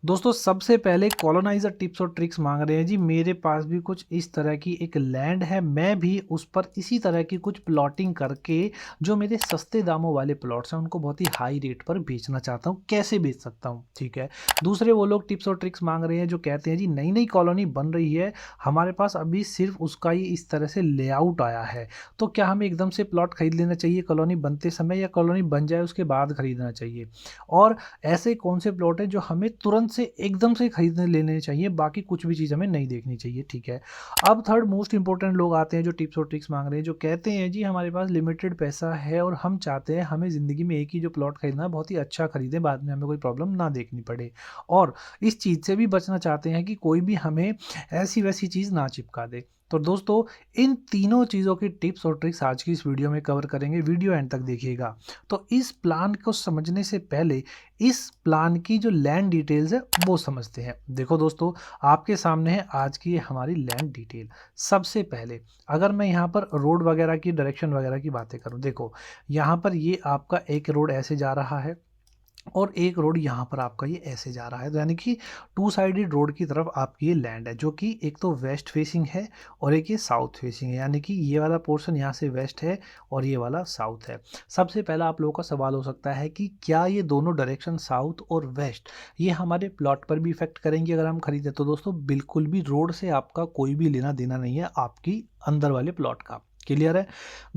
दोस्तों सबसे पहले कॉलोनाइज़र टिप्स और ट्रिक्स मांग रहे हैं जी। मेरे पास भी कुछ इस तरह की एक लैंड है, मैं भी उस पर इसी तरह की कुछ प्लॉटिंग करके जो मेरे सस्ते दामों वाले प्लॉट्स हैं उनको बहुत ही हाई रेट पर बेचना चाहता हूँ। कैसे बेच सकता हूँ? ठीक है। दूसरे वो लोग टिप्स और ट्रिक्स मांग रहे हैं जो कहते हैं जी नई नई कॉलोनी बन रही है, हमारे पास अभी सिर्फ उसका ही इस तरह से लेआउट आया है, तो क्या हमें एकदम से प्लॉट खरीद लेना चाहिए कॉलोनी बनते समय, या कॉलोनी बन जाए उसके बाद खरीदना चाहिए? और ऐसे कौन से प्लॉट हैं जो हमें तुरंत से एकदम से खरीदने लेने चाहिए, बाकी कुछ भी चीज़ हमें नहीं देखनी चाहिए, ठीक है। अब थर्ड मोस्ट इंपॉर्टेंट लोग आते हैं जो टिप्स और ट्रिक्स मांग रहे हैं, जो कहते हैं जी हमारे पास लिमिटेड पैसा है और हम चाहते हैं हमें ज़िंदगी में एक ही जो प्लॉट खरीदना है बहुत ही अच्छा खरीदें, बाद में हमें कोई प्रॉब्लम ना देखनी पड़े, और इस चीज़ से भी बचना चाहते हैं कि कोई भी हमें ऐसी वैसी चीज़ ना चिपका दे। तो दोस्तों इन तीनों चीज़ों की टिप्स और ट्रिक्स आज की इस वीडियो में कवर करेंगे, वीडियो एंड तक देखिएगा। तो इस प्लान को समझने से पहले इस प्लान की जो लैंड डिटेल्स है वो समझते हैं। देखो दोस्तों, आपके सामने है आज की ये हमारी लैंड डिटेल। सबसे पहले अगर मैं यहाँ पर रोड वगैरह की डायरेक्शन वगैरह की बातें करूँ, देखो यहाँ पर ये आपका एक रोड ऐसे जा रहा है और एक रोड यहाँ पर आपका ये ऐसे जा रहा है, तो यानी कि टू साइडेड रोड की तरफ आपकी ये लैंड है, जो कि एक तो वेस्ट फेसिंग है और एक ये साउथ फेसिंग है, यानी कि ये वाला पोर्शन यहाँ से वेस्ट है और ये वाला साउथ है। सबसे पहला आप लोगों का सवाल हो सकता है कि क्या ये दोनों डायरेक्शन साउथ और वेस्ट ये हमारे प्लॉट पर भी इफेक्ट करेंगे अगर हम खरीदें? तो दोस्तों बिल्कुल भी रोड से आपका कोई भी लेना देना नहीं है आपकी अंदर वाले प्लॉट का। क्लियर है?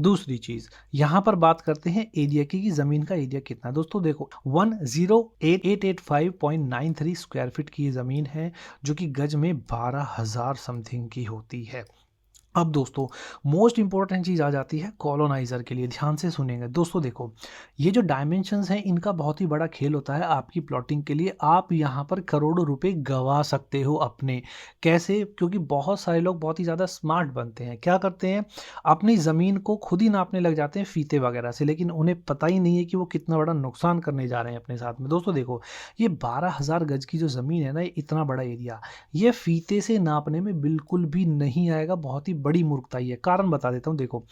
दूसरी चीज़, यहाँ पर बात करते हैं एरिया की कि ज़मीन का एरिया कितना है। दोस्तों देखो 108,885.93 स्क्वायर फीट की ये ज़मीन है, जो कि गज में 12,000 समथिंग की होती है। अब दोस्तों मोस्ट इंपॉर्टेंट चीज़ आ जाती है कॉलोनाइज़र के लिए, ध्यान से सुनेंगे दोस्तों। देखो ये जो डायमेंशंस हैं इनका बहुत ही बड़ा खेल होता है आपकी प्लॉटिंग के लिए। आप यहाँ पर करोड़ों रुपए गवा सकते हो अपने। कैसे? क्योंकि बहुत सारे लोग बहुत ही ज़्यादा स्मार्ट बनते हैं, क्या करते हैं अपनी ज़मीन को खुद ही नापने लग जाते हैं फीते वगैरह से, लेकिन उन्हें पता ही नहीं है कि वो कितना बड़ा नुकसान करने जा रहे हैं अपने साथ में। दोस्तों देखो ये 12,000 गज की जो ज़मीन है ना, ये इतना बड़ा एरिया, ये फीते से नापने में बिल्कुल भी नहीं आएगा, बहुत ही बड़ी मूर्खताई है। कारण बता देता हूँ, देखो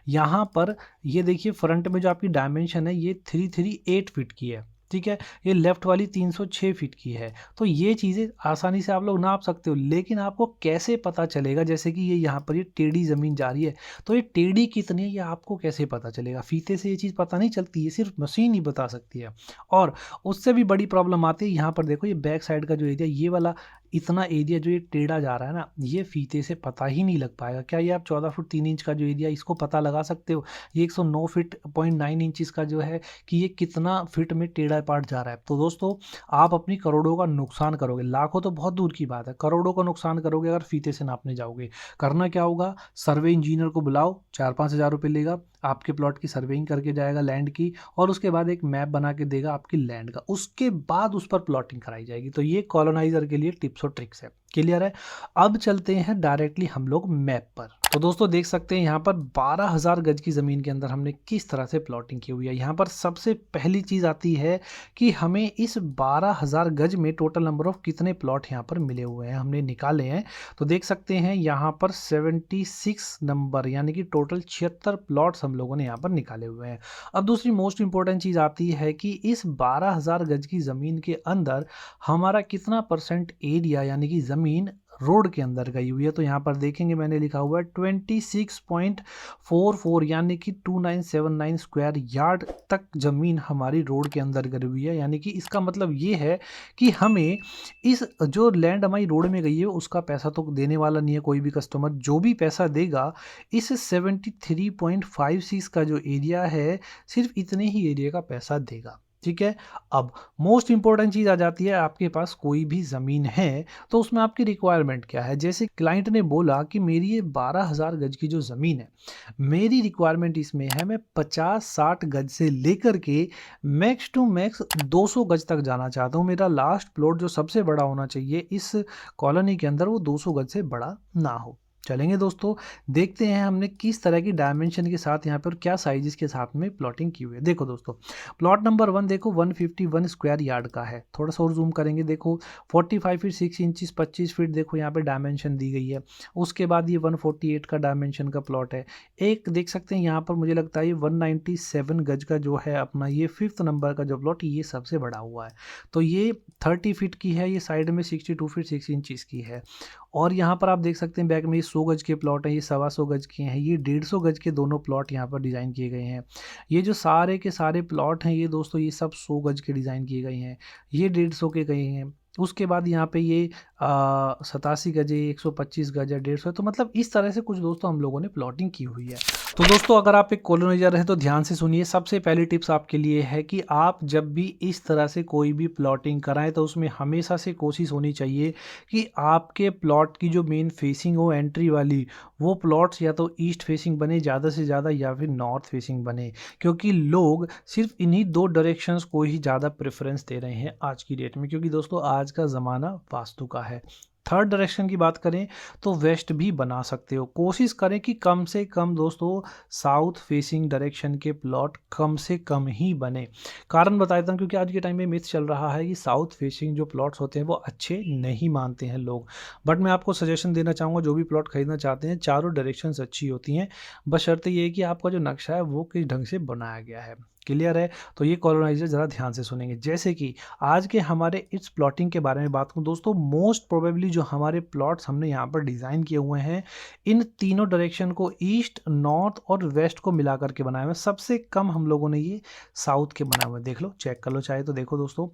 यहाँ पर ये देखिए फ्रंट में जो आपकी डायमेंशन है ये 338 फीट की है, ठीक है। ये लेफ्ट वाली 306 फीट की है, तो ये चीज़ें आसानी से आप लोग नाप सकते हो, लेकिन आपको कैसे पता चलेगा जैसे कि ये यहाँ पर ये टेढ़ी ज़मीन जा रही है, तो ये टेढ़ी कितनी है ये आपको कैसे पता चलेगा? फीते से ये चीज़ पता नहीं चलती है, सिर्फ मशीन ही बता सकती है। और उससे भी बड़ी प्रॉब्लम आती है यहाँ पर, देखो ये बैक साइड का जो एरिया, ये वाला इतना एरिया जो ये टेढ़ा जा रहा है ना, ये फीते से पता ही नहीं लग पाएगा। क्या ये आप 14 फुट 3 इंच का जो एरिया इसको पता लगा सकते हो? ये 109 फीट 0.9 इंचेस का जो है कि ये कितना फीट में टेढ़ा पार्ट जा रहा है। तो दोस्तों आप अपनी करोड़ों का नुकसान करोगे, लाखों तो बहुत दूर की बात है, करोड़ों का नुकसान करोगे अगर फीते से नापने जाओगे। करना क्या होगा, सर्वे इंजीनियर को बुलाओ, 4-5 हज़ार रुपये लेगा, आपके प्लॉट की सर्वेइंग करके जाएगा लैंड की, और उसके बाद एक मैप बना के देगा आपकी लैंड का, उसके बाद उस पर प्लॉटिंग कराई जाएगी। तो ये कॉलोनाइजर के लिए टिप्स और ट्रिक्स है। क्लियर है? अब चलते हैं डायरेक्टली हम लोग मैप पर। तो दोस्तों देख सकते हैं यहाँ पर 12,000 गज की ज़मीन के अंदर हमने किस तरह से प्लॉटिंग की हुई है। यहाँ पर सबसे पहली चीज़ आती है कि हमें इस 12,000 गज में टोटल नंबर ऑफ कितने प्लॉट यहाँ पर मिले हुए हैं, हमने निकाले हैं। तो देख सकते हैं यहाँ पर 76 नंबर, यानी कि टोटल 76 प्लॉट्स हम लोगों ने यहाँ पर निकाले हुए हैं। अब दूसरी मोस्ट इंपॉर्टेंट चीज़ आती है कि इस 12,000 गज की ज़मीन के अंदर हमारा कितना परसेंट एरिया यानी कि ज़मीन रोड के अंदर गई हुई है। तो यहाँ पर देखेंगे मैंने लिखा हुआ है 26.44 यानी कि 2979 स्क्वायर यार्ड तक ज़मीन हमारी रोड के अंदर गई हुई है। यानी कि इसका मतलब ये है कि हमें इस जो लैंड हमारी रोड में गई है उसका पैसा तो देने वाला नहीं है कोई भी कस्टमर। जो भी पैसा देगा इस 73.56 का जो एरिया है, सिर्फ इतने ही एरिया का पैसा देगा, ठीक है। अब मोस्ट इंपॉर्टेंट चीज़ आ जाती है, आपके पास कोई भी ज़मीन है तो उसमें आपकी रिक्वायरमेंट क्या है। जैसे क्लाइंट ने बोला कि मेरी ये 12,000 गज की जो ज़मीन है, मेरी रिक्वायरमेंट इसमें है मैं 50-60 गज से लेकर के मैक्स टू मैक्स 200 गज तक जाना चाहता हूँ। मेरा लास्ट प्लॉट जो सबसे बड़ा होना चाहिए इस कॉलोनी के अंदर वो 200 गज से बड़ा ना हो। चलेंगे दोस्तों, देखते हैं हमने किस तरह की डायमेंशन के साथ यहाँ पर क्या साइज़ के साथ में प्लॉटिंग की हुई है। देखो दोस्तों, प्लॉट नंबर 1 देखो 151 स्क्वायर यार्ड का है। थोड़ा-सा और ज़ूम करेंगे, देखो 45 फीट 6 इंचेस 25 फीट देखो यहाँ पे डायमेंशन दी गई है। उसके बाद ये 148 का डायमेंशन का प्लॉट है। एक देख सकते हैं यहाँ पर मुझे लगता है ये 197 गज का जो है अपना ये 5th नंबर का जो प्लॉट ये सबसे बड़ा हुआ है। तो ये 30 फीट की है, ये साइड में 62 फीट 6 इंचेस की है। और यहाँ पर आप देख सकते हैं बैक में ये 100 गज के प्लॉट हैं, ये 125 गज के हैं, ये 150 गज के दोनों प्लॉट यहाँ पर डिज़ाइन किए गए हैं। ये जो सारे के सारे प्लॉट हैं ये दोस्तों ये सब 100 गज के डिज़ाइन किए गए हैं, ये 150 के गए हैं। उसके बाद यहाँ पे ये 87 गज है, 125 गज है, 150 है। तो मतलब इस तरह से कुछ दोस्तों हम लोगों ने प्लॉटिंग की हुई है। तो दोस्तों अगर आप एक कॉलोनाइजर हैं तो ध्यान से सुनिए। सबसे पहली टिप्स आपके लिए है कि आप जब भी इस तरह से कोई भी प्लॉटिंग कराएं तो उसमें हमेशा से कोशिश होनी चाहिए कि आपके प्लॉट की जो मेन फेसिंग हो एंट्री वाली, वो प्लॉट्स या तो ईस्ट फेसिंग बने ज़्यादा से ज़्यादा या फिर नॉर्थ फेसिंग बने, क्योंकि लोग सिर्फ इन्हीं दो डायरेक्शंस को ही ज़्यादा प्रेफरेंस दे रहे हैं आज की डेट में, क्योंकि दोस्तों आज का ज़माना वास्तु का है। थर्ड डायरेक्शन की बात करें तो वेस्ट भी बना सकते हो। कोशिश करें कि कम से कम दोस्तों साउथ फेसिंग डायरेक्शन के प्लॉट कम से कम ही बने। कारण बता देता हूँ, क्योंकि आज के टाइम में मिथ चल रहा है कि साउथ फेसिंग जो प्लॉट्स होते हैं वो अच्छे नहीं मानते हैं लोग। बट मैं आपको सजेशन देना चाहूँगा, जो भी प्लॉट खरीदना चाहते हैं चारों डायरेक्शंस अच्छी होती हैं, बशर्ते ये है कि आपका जो नक्शा है वो किस ढंग से बनाया गया है। क्लियर है? तो ये कॉलोनाइजर ज़रा ध्यान से सुनेंगे। जैसे कि आज के हमारे इस प्लॉटिंग के बारे में बात करूँ दोस्तों, मोस्ट प्रोबेबली जो हमारे प्लॉट्स हमने यहाँ पर डिज़ाइन किए हुए हैं, इन तीनों डायरेक्शन को ईस्ट, नॉर्थ और वेस्ट को मिला करके बनाए हुए हैं। सबसे कम हम लोगों ने ये साउथ के बनाए हुए हैं। देख लो, चेक कर लो चाहे तो। देखो दोस्तों,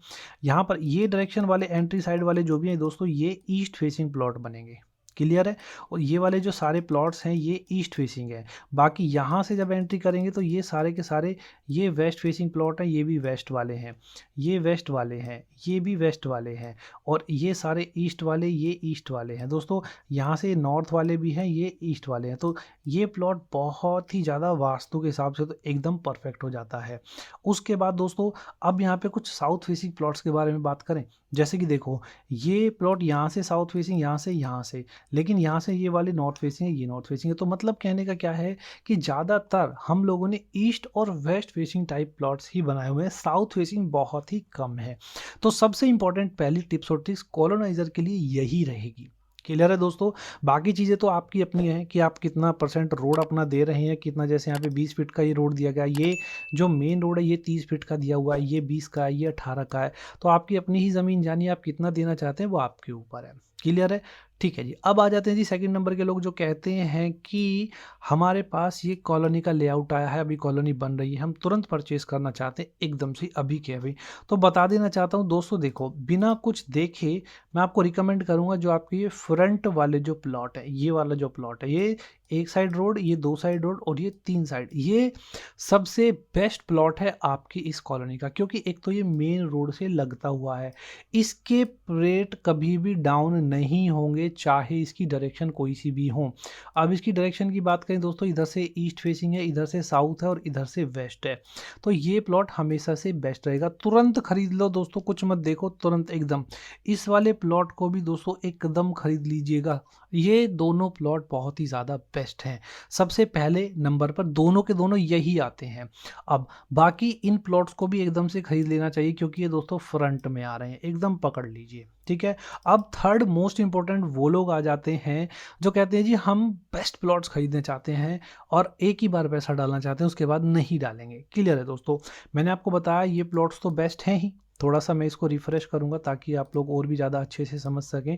यहाँ पर ये डायरेक्शन वाले एंट्री साइड वाले जो भी हैं दोस्तों, ये ईस्ट फेसिंग प्लॉट बनेंगे। क्लियर है? और ये वाले जो सारे प्लॉट्स हैं ये ईस्ट फेसिंग है। बाकी यहाँ से जब एंट्री करेंगे तो ये सारे के सारे ये वेस्ट फेसिंग प्लॉट हैं, ये भी वेस्ट वाले हैं, ये वेस्ट वाले हैं, ये भी वेस्ट वाले हैं, और ये सारे ईस्ट वाले, ये ईस्ट वाले हैं। दोस्तों यहाँ से नॉर्थ वाले भी हैं, ये ईस्ट वाले हैं। तो ये प्लॉट बहुत ही ज़्यादा वास्तु के हिसाब से तो एकदम परफेक्ट हो जाता है। उसके बाद दोस्तों अब यहाँ पे कुछ साउथ फेसिंग प्लॉट्स के बारे में बात करें। जैसे कि देखो, ये प्लॉट यहाँ से साउथ फेसिंग, यहाँ से, लेकिन यहाँ से ये वाले नॉर्थ फेसिंग है, ये नॉर्थ फेसिंग है। तो मतलब कहने का क्या है कि ज़्यादातर हम लोगों ने ईस्ट और वेस्ट फेसिंग टाइप प्लॉट्स ही बनाए हुए हैं, साउथ फेसिंग बहुत ही कम है। तो सबसे इंपॉर्टेंट पहली टिप्स और ट्रिक्स कॉलोनाइजर के लिए यही रहेगी। क्लियर है दोस्तों? बाकी चीज़ें तो आपकी अपनी है कि आप कितना परसेंट रोड अपना दे रहे हैं, कितना, जैसे यहाँ पे 20 फीट का ये रोड दिया गया है, ये जो मेन रोड है ये 30 फीट का दिया हुआ है, ये 20 का है, ये 18 का है। तो आपकी अपनी ही ज़मीन जानिए, आप कितना देना चाहते हैं वो आपके ऊपर है। क्लियर है? ठीक है जी। अब आ जाते हैं जी सेकंड नंबर के लोग जो कहते हैं कि हमारे पास ये कॉलोनी का लेआउट आया है, अभी कॉलोनी बन रही है, हम तुरंत परचेज़ करना चाहते हैं एकदम से अभी के अभी। तो बता देना चाहता हूँ दोस्तों, देखो बिना कुछ देखे मैं आपको रिकमेंड करूँगा, जो आपके ये फ्रंट वाले जो प्लॉट है, ये वाला जो प्लॉट है, ये एक साइड रोड, ये 2 साइड रोड और ये 3 साइड, ये सबसे बेस्ट प्लॉट है आपकी इस कॉलोनी का, क्योंकि एक तो ये मेन रोड से लगता हुआ है। इसके रेट कभी भी डाउन नहीं होंगे, चाहे इसकी डायरेक्शन कोई सी भी हो। अब इसकी डायरेक्शन की बात करें दोस्तों, इधर से ईस्ट फेसिंग है, इधर से साउथ है और इधर से वेस्ट है। तो ये प्लॉट हमेशा से बेस्ट रहेगा। तुरंत खरीद लो दोस्तों, कुछ मत देखो, तुरंत एकदम इस वाले प्लॉट को भी दोस्तों एकदम खरीद लीजिएगा। ये दोनों प्लॉट बहुत ही ज़्यादा बेस्ट हैं। सबसे पहले नंबर पर दोनों के दोनों यही आते हैं। अब बाकी इन प्लॉट्स को भी एकदम से खरीद लेना चाहिए, क्योंकि ये दोस्तों फ्रंट में आ रहे हैं, एकदम पकड़ लीजिए। ठीक है? अब थर्ड मोस्ट इंपॉर्टेंट वो लोग आ जाते हैं जो कहते हैं जी हम बेस्ट प्लॉट्स खरीदने चाहते हैं और एक ही बार पैसा डालना चाहते हैं, उसके बाद नहीं डालेंगे। क्लियर है दोस्तों? मैंने आपको बताया ये प्लॉट्स तो बेस्ट हैं ही। थोड़ा सा मैं इसको रिफ्रेश करूंगा ताकि आप लोग और भी ज़्यादा अच्छे से समझ सकें।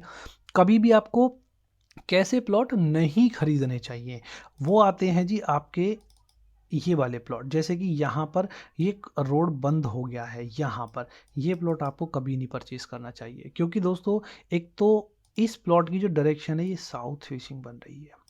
कभी भी आपको कैसे प्लॉट नहीं खरीदने चाहिए, वो आते हैं जी आपके ये वाले प्लॉट। जैसे कि यहाँ पर ये रोड बंद हो गया है, यहाँ पर ये प्लॉट आपको कभी नहीं परचेज करना चाहिए, क्योंकि दोस्तों एक तो इस प्लॉट की जो डायरेक्शन है ये साउथ फेसिंग बन रही है।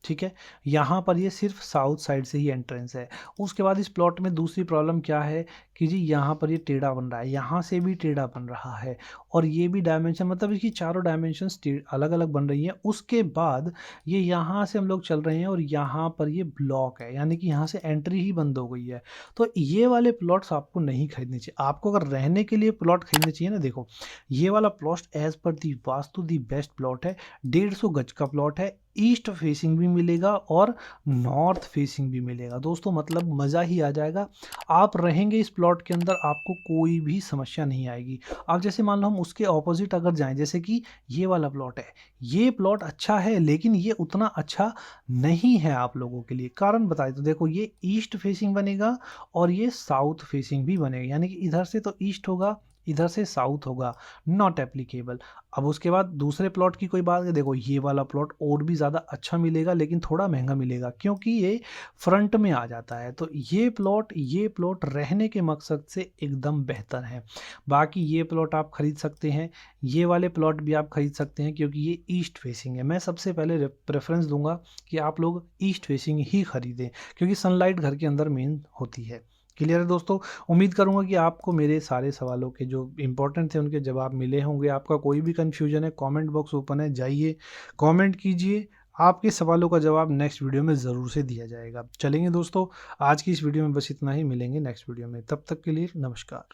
ठीक है? यहाँ पर ये सिर्फ साउथ साइड से ही एंट्रेंस है। उसके बाद इस प्लॉट में दूसरी प्रॉब्लम क्या है कि जी यहाँ पर ये टेढ़ा बन रहा है, यहाँ से भी टेढ़ा बन रहा है, और ये भी डायमेंशन, मतलब इसकी चारों डायमेंशंस अलग अलग बन रही हैं। उसके बाद ये यहाँ से हम लोग चल रहे हैं और यहाँ पर ये ब्लॉक है, यानी कि यहाँ से एंट्री ही बंद हो गई है। तो ये वाले प्लॉट्स आपको नहीं खरीदने चाहिए। आपको अगर रहने के लिए प्लॉट खरीदने चाहिए ना, देखो ये वाला प्लॉट एज पर the vastu the best plot है। 150 गज का प्लॉट है, ईस्ट फेसिंग भी मिलेगा और नॉर्थ फेसिंग भी मिलेगा दोस्तों, मतलब मज़ा ही आ जाएगा। आप रहेंगे इस प्लॉट के अंदर, आपको कोई भी समस्या नहीं आएगी। अब जैसे मान लो हम उसके ऑपोजिट अगर जाएं, जैसे कि ये वाला प्लॉट है, ये प्लॉट अच्छा है लेकिन ये उतना अच्छा नहीं है आप लोगों के लिए। कारण बताए तो देखो, ये ईस्ट फेसिंग बनेगा और ये साउथ फेसिंग भी बनेगा, यानी कि इधर से तो ईस्ट होगा, इधर से साउथ होगा, नॉट एप्लीकेबल। अब उसके बाद दूसरे प्लॉट की कोई बात है, देखो ये वाला प्लॉट और भी ज़्यादा अच्छा मिलेगा लेकिन थोड़ा महंगा मिलेगा क्योंकि ये फ्रंट में आ जाता है। तो ये प्लॉट रहने के मकसद से एकदम बेहतर है। बाकी ये प्लॉट आप खरीद सकते हैं, ये वाले प्लॉट भी आप खरीद सकते हैं क्योंकि ये ईस्ट फेसिंग है। मैं सबसे पहले प्रेफरेंस दूंगा कि आप लोग ईस्ट फेसिंग ही खरीदें क्योंकि सनलाइट घर के अंदर मेन होती है। क्लियर है दोस्तों? उम्मीद करूंगा कि आपको मेरे सारे सवालों के जो इंपॉर्टेंट थे उनके जवाब मिले होंगे। आपका कोई भी कन्फ्यूजन है, कमेंट बॉक्स ओपन है, जाइए कमेंट कीजिए, आपके सवालों का जवाब नेक्स्ट वीडियो में ज़रूर से दिया जाएगा। चलेंगे दोस्तों, आज की इस वीडियो में बस इतना ही, मिलेंगे नेक्स्ट वीडियो में, तब तक के लिए नमस्कार।